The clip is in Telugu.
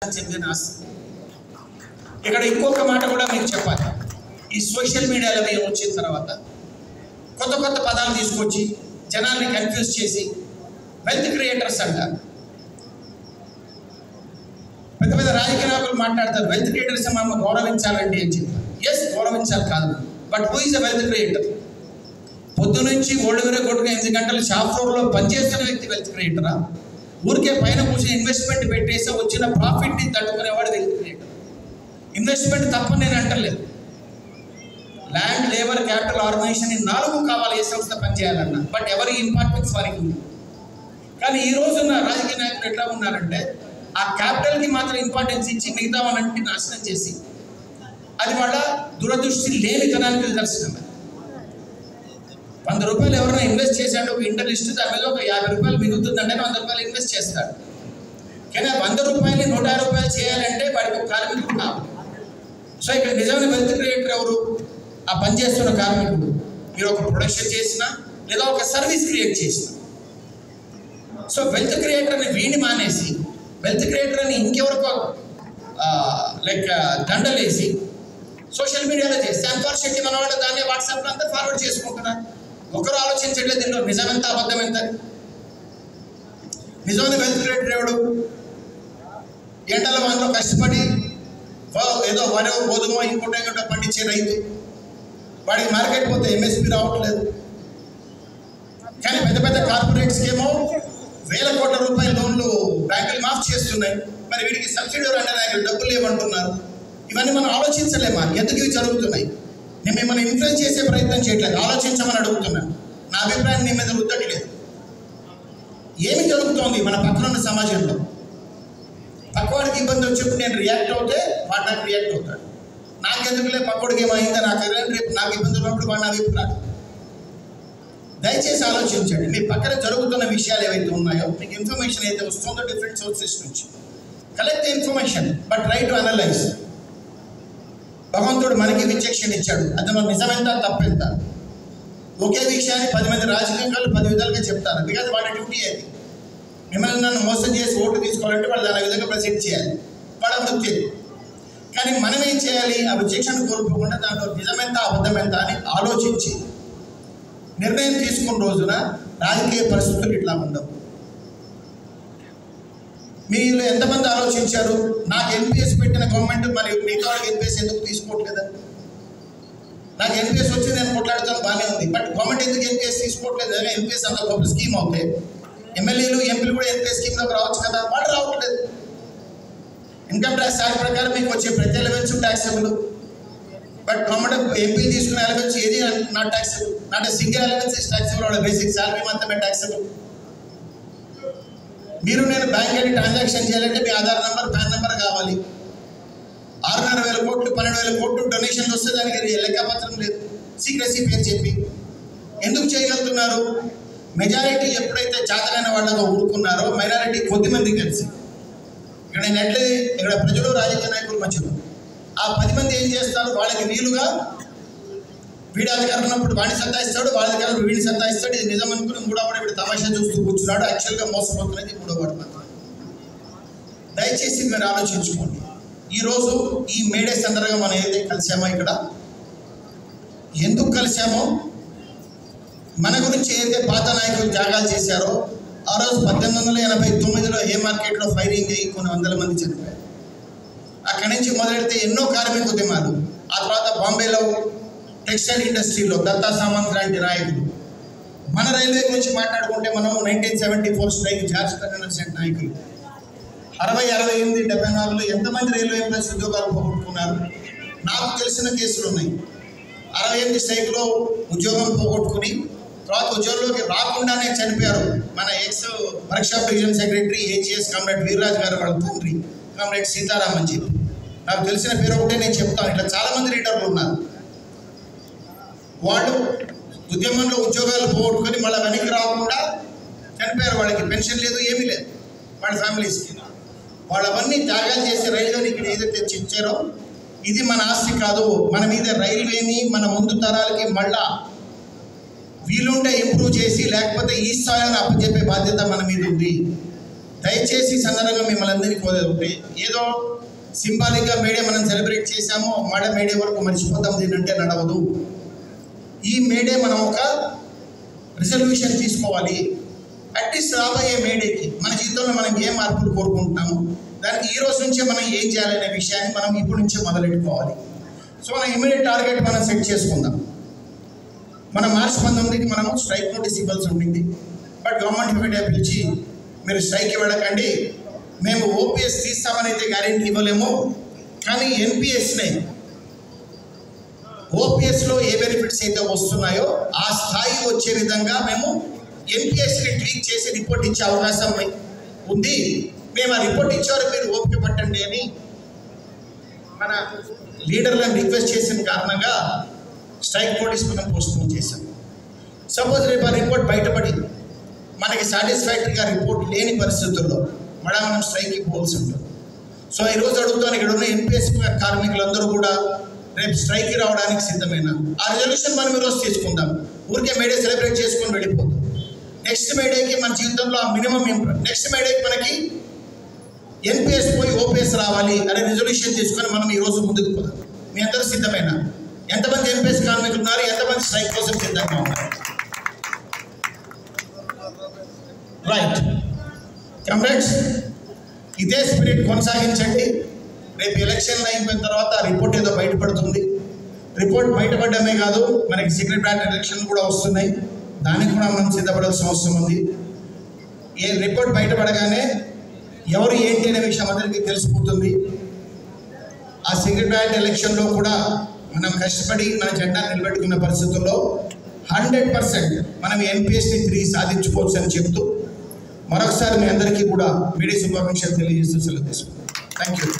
చెందిన ఆస్తి. ఇక్కడ ఇంకొక మాట కూడా మీకు చెప్పాలి. ఈ సోషల్ మీడియాలో మేము వచ్చిన తర్వాత కొత్త కొత్త పదాలు తీసుకొచ్చి జనాల్ని కన్ఫ్యూజ్ చేసి వెల్త్ క్రియేటర్స్ అంటారు. పెద్ద పెద్ద రాజకీయ నాయకులు మాట్లాడతారు వెల్త్ క్రియేటర్స్ మనం గౌరవించాలండి అని చెప్పి. ఎస్, గౌరవించాలి కాదు, but who is a wealth creator? పొద్దు నుంచి ఓడివరే కొట్టుకు 8 గంటలు షాప్ ఫ్లోర్లో పనిచేస్తున్న వ్యక్తి వెల్త్ క్రియేటరా? ఊరికే పైన కూర్చొని ఇన్వెస్ట్మెంట్ పెట్టేసి వచ్చిన ప్రాఫిట్ని తట్టుకునేవాడు వెల్త్ క్రియేటర్. ఇన్వెస్ట్మెంట్ తప్ప నేను అంటలేదు. ల్యాండ్, లేబర్, క్యాపిటల్, ఆర్గనైజేషన్ ఈ 4 కావాలి ఏ సంస్థ పనిచేయాలన్నా. బట్ ఎవరి ఇంపార్టెన్స్ వారికి ఉంది. కానీ ఈ రోజున్న రాజకీయ నాయకులు ఎట్లా ఉన్నారంటే ఆ క్యాపిటల్కి మాత్రం ఇంపార్టెన్స్ ఇచ్చి మిగతా వాళ్ళంటి నాశనం చేసి అది వాళ్ళ దురదృష్టి లేనితనానికి నిదర్శనం. 100 రూపాయలు ఎవరైనా ఇన్వెస్ట్ చేశాడు ఒక ఇంటర్లిస్ట్, దాని మీద ఒక 50 రూపాయలు మిగులుతుందంటే 100 రూపాయలు ఇన్వెస్ట్ చేస్తాడు. కానీ 100 రూపాయలు 150 రూపాయలు చేయాలంటే వాడికి ఒక కార్మికుడు కావాలి. సో ఇక్కడ నిజమైన వెల్త్ క్రియేటర్ ఎవరు? ఆ పనిచేస్తున్న కార్మికుడు. మీరు ఒక ప్రొడక్షన్ చేసినా లేదా ఒక సర్వీస్ క్రియేట్ చేసినా. సో వెల్త్ క్రియేటర్ని వీడిని మానేసి వెల్త్ క్రియేటర్ అని ఇంకెవరికో లైక్ దండలేసి సోషల్ మీడియాలో చేస్తే అన్ఫార్చునేట్లీ మన వాళ్ళు దాన్ని వాట్సాప్లో అంతా ఫార్వర్డ్ చేసుకుంటున్నారు. ఒకరు ఆలోచించట్లేదు దీనిలో నిజం ఎంత అబద్ధం ఎంత. నిజమైన వెల్త్ క్రియేటర్ ఎవడు? ఎండల వానలో కష్టపడి ఏదో వరో గోధుమ ఇంకోటో పండించే రైతు. వాడికి మార్కెట్ పోతే ఎంఎస్పీ రావట్లేదు. కానీ పెద్ద పెద్ద కార్పొరేట్స్కి ఏమో వేల కోట్ల రూపాయల లోన్లు బ్యాంకులు మాఫ్ చేస్తున్నాయి. మరి వీడికి సబ్సిడీ అంటే డబ్బులు లేవంటున్నారు. ఇవన్నీ మనం ఆలోచించలేమా? ఎందుకు ఇవి జరుగుతున్నాయి? నేను మిమ్మల్ని ఇన్ఫ్లుయెన్స్ చేసే ప్రయత్నం చేయట్లేదు, ఆలోచించమని అడుగుతున్నాను. నా అభిప్రాయం మీ మీద రుద్దట్లేదు. ఏమి జరుగుతోంది మన పక్కన ఉన్న సమాజంలో? పక్కవాడికి ఇబ్బంది వచ్చినప్పుడు నేను రియాక్ట్ అవుతే వాడు నాకు రియాక్ట్ అవుతాడు. నాకెందుకులే పక్కడికి ఏమైందా నాకు రేపు నాకు ఇబ్బంది ఉన్నప్పుడు వాడు నా వైపు రాడు. దయచేసి ఆలోచించండి. మీ పక్కన జరుగుతున్న విషయాలు ఏవైతే ఉన్నాయో, మీకు ఇన్ఫర్మేషన్ అయితే వస్తుందో డిఫరెంట్ సోర్సెస్ నుంచి collect the information, but try to analyse. భగవంతుడు మనకి విచక్షణ ఇచ్చాడు, అందులో నిజమెంత తప్పెంత. ఒకే విషయాన్ని 10 మంది రాజకీయాలు 10 విధాలుగా చెప్తారు. బికాజ్ వాళ్ళ డ్యూటీ అది. మిమ్మల్ని నన్ను మోసం చేసి ఓటు తీసుకోవాలంటే వాళ్ళు దాని విధంగా ప్రజెంట్ చేయాలి, వాళ్ళ వృత్తి. కానీ మనం ఏం చేయాలి? ఆ విచక్షణ కోల్పోకుండా దాంట్లో నిజమెంత అబద్ధమెంత అని ఆలోచించి నిర్ణయం తీసుకున్న రోజున రాజకీయ పరిస్థితులు ఇట్లా ఉండవు. మీరు ఎంతమంది ఆలోచించారు? నాకు ఎన్పిఎస్ పెట్టిన గవర్నమెంట్ మరి మిగతా వాళ్ళకి ఎన్పిఎస్ ఎందుకు తీసుకోవట్లేదు? నాకు ఎన్పిఎస్ వచ్చి నేను కొట్లాడుతాను, బాగానే ఉంది. బట్ గవర్నమెంట్ ఎందుకు ఎన్పిఎస్ తీసుకోవట్లేదు? ఎన్పిఎస్ అంత గొప్ప స్కీమ్ అవుతే ఎమ్మెల్యేలు ఎంపీలు కూడా ఎన్పిఎస్ స్కీమ్లోకి రావచ్చు కదా, వాళ్ళు రావట్లేదు. ఇన్కమ్ ట్యాక్స్ యాక్ట్ ప్రకారం మీకు వచ్చే ప్రతి ఎలవెన్స్ ట్యాక్సబుల్. బట్ గవర్నమెంట్ ఎంపీలు తీసుకునే ఎలవెన్స్ ఏది not taxable. Not single allowance is taxable. వాళ్ళ బేసిక్ శాలరీ మాత్రమే ట్యాక్సబుల్. మీరు నేను బ్యాంక్ వెళ్ళి ట్రాన్సాక్షన్ చేయాలంటే మీ ఆధార్ నెంబర్, పాన్ నెంబర్ కావాలి. 6,500 కోట్లు 12,000 కోట్లు డొనేషన్లు వస్తే దానికి లెక్కపత్రం లేదు, సీక్రెసీ పేరు చెప్పి. ఎందుకు చేయగలుగుతున్నారు? మెజారిటీ ఎప్పుడైతే చేతనైన వాళ్ళగా ఊరుకున్నారో మైనారిటీ కొద్దిమంది కలిసి ఇక్కడ ఇక్కడ ప్రజలు రాజకీయ నాయకులు మధ్యలో ఆ 10 మంది ఏం చేస్తారు? వాళ్ళకి వీలుగా వీడి అధికారం ఉన్నప్పుడు వాడిని సత్తాయిస్తాడు, వాళ్ళ అధికారం వీడిని సత్తాయిస్తాడు. ఇది నిజం అనుకుని మూడోవాడు వీడు తమాషా చూస్తూ కూర్చున్నాడు. యాక్చువల్గా మోసపోతున్నది మూడోవాడు మాత్రం. దయచేసి మీరు ఆలోచించుకోండి. ఈరోజు ఈ మేడే సందర్భంగా మనం ఏదైతే కలిసామో, ఇక్కడ ఎందుకు కలిసామో, మన గురించి ఏదైతే పాత నాయకులు త్యాగాలు చేశారో, ఆ రోజు 1889లో ఏ మార్కెట్లో ఫైరింగ్ అయ్యి కొన్ని వందల మంది చనిపోయారు. అక్కడి నుంచి మొదలెడితే ఎన్నో కార్మిక ఉద్యమాలు. ఆ తర్వాత బాంబేలో టెక్స్టైల్ ఇండస్ట్రీలో దత్తా సామంత్ లాంటి నాయకులు. మన రైల్వే గురించి మాట్లాడుకుంటే మనం 1974 స్ట్రైక్ జార్జ్ ఫెర్నాండెస్ నాయకులు. 60, 68, 74లో ఎంతమంది రైల్వే ఎంప్లాయీస్ ఉద్యోగాలు పోగొట్టుకున్నారు? నాకు తెలిసిన కేసులు ఉన్నాయి. 68 స్ట్రైక్లో ఉద్యోగం పోగొట్టుకుని తర్వాత ఉద్యోగంలోకి రాకుండానే చనిపోయారు. మన X workshop division secretary AGS comrade Veerraj గారు వాళ్ళ తండ్రి కామ్రేడ్ సీతారాం అని చెప్పి. నాకు తెలిసిన పేరు ఒకటే నేను చెప్తాను. ఇట్లా చాలామంది లీడర్లు ఉన్నారు. వాళ్ళు ఉద్యమంలో ఉద్యోగాలు పోగొట్టుకొని మళ్ళీ వెనక్కి రాకుండా చనిపోయారు. వాళ్ళకి పెన్షన్ లేదు, ఏమీ లేదు వాళ్ళ ఫ్యామిలీస్కి. వాళ్ళవన్నీ త్యాగాలు చేసి రైల్వేని ఇక్కడ ఏదైతే ఇచ్చారో ఇది మన ఆస్తి కాదు. మన మీద రైల్వేని మన ముందు తరాలకి మళ్ళా వీలుంటే ఇంప్రూవ్ చేసి లేకపోతే ఈ స్థాయిలో అప్పచెప్పే బాధ్యత మన మీద ఉంది. దయచేసి సందర్భంగా మిమ్మల్ని అందరికీ కోరేది ఏదో సింబాలిక్గా మేడే మనం సెలబ్రేట్ చేసాము మేడే వరకు మర్చిపోతాం దీనంటే నడవదు. ఈ మేడే మనం ఒక రిజల్యూషన్ తీసుకోవాలి. అట్లీస్ట్ రాబోయే మేడేకి మన జీవితంలో మనం ఏ మార్పులు కోరుకుంటున్నాము, దానికి ఈ రోజు నుంచే మనం ఏం చేయాలనే విషయాన్ని మనం ఇప్పటి నుంచే మొదలెట్టుకోవాలి. సో మన ఇమీడియట్ టార్గెట్ మనం సెట్ చేసుకుందాం. మన మార్చి 19కి మనము స్ట్రైక్ నోటీస్ ఇవ్వాల్సి ఉండింది. బట్ గవర్నమెంట్ మీడియా పిలిచి మీరు స్ట్రైక్కి వెళ్ళకండి, మేము ఓపీఎస్ తీస్తామని అయితే గ్యారెంటీ ఇవ్వలేము, కానీ ఎన్పిఎస్ని ఓపీఎస్లో ఏ బెనిఫిట్స్ అయితే వస్తున్నాయో ఆ స్థాయి వచ్చే విధంగా మేము ఎన్పిఎస్ని ట్వీక్ చేసి రిపోర్ట్ ఇచ్చే అవకాశం ఉంది. మేము ఆ రిపోర్ట్ ఇచ్చేవారు మీరు ఓపిక పట్టండి అని మన లీడర్లను రిక్వెస్ట్ చేసిన కారణంగా స్ట్రైక్ నోటీస్ మనం పోస్ట్పోన్ చేశాం. సపోజ్ రేపు ఆ రిపోర్ట్ బయటపడి మనకి సాటిస్ఫాక్టరీగా రిపోర్ట్ లేని పరిస్థితుల్లో మళ్ళీ మనం స్ట్రైక్కి పోవాల్సి ఉంటుంది. సో ఈరోజు అడుగుతాను, ఇక్కడ ఉన్న ఎన్పిఎస్ కార్మికులందరూ కూడా రేపు స్ట్రైక్కి రావడానికి సిద్ధమైన ఆ రిజల్యూషన్ మనం ఈరోజు తీసుకుందాం. ఊరికే మేడే సెలబ్రేట్ చేసుకొని వెళ్ళిపోతాం. నెక్స్ట్ మేడేకి మన జీవితంలో ఆ మినిమం నెక్స్ట్ మేడేకి మనకి ఎన్పిఎస్ పోయి ఓపీఎస్ రావాలి అనే రిజల్యూషన్ తీసుకొని మనం ఈరోజు ముందుకు పోదాం. మీ అందరూ సిద్ధమైన? ఎంతమంది ఎన్పిఎస్ కార్మికులు ఉన్నారు? ఎంతమంది స్ట్రైక్ కోసం సిద్ధంగా ఉన్నారు? రైట్ కామ్రేడ్స్, ఇదే స్పిరిట్ కొనసాగించండి. రేపు ఎలక్షన్లు అయిపోయిన తర్వాత ఆ రిపోర్ట్ ఏదో బయటపడుతుంది. రిపోర్ట్ బయటపడమే కాదు, మనకి సెక్రటరియట్ ఎలక్షన్ కూడా వస్తున్నాయి. దానికి కూడా మనం సిద్ధపడాల్సిన అవసరం ఉంది. ఏ రిపోర్ట్ బయటపడగానే ఎవరు ఏంటి అనే విషయం అందరికీ తెలిసిపోతుంది. ఆ సెక్రటరియట్ ఎలక్షన్లో కూడా మనం కష్టపడి మన జెండా నిలబెట్టుకున్న పరిస్థితుల్లో 100% మనం ఎన్పిఎస్ని తిరిగి సాధించుకోవచ్చు అని చెప్తూ మరొకసారి మీ అందరికీ కూడా మీడియా శుభాకాంక్షలు తెలియజేస్తూ సెలవు తీసుకుంటాం. Thank you.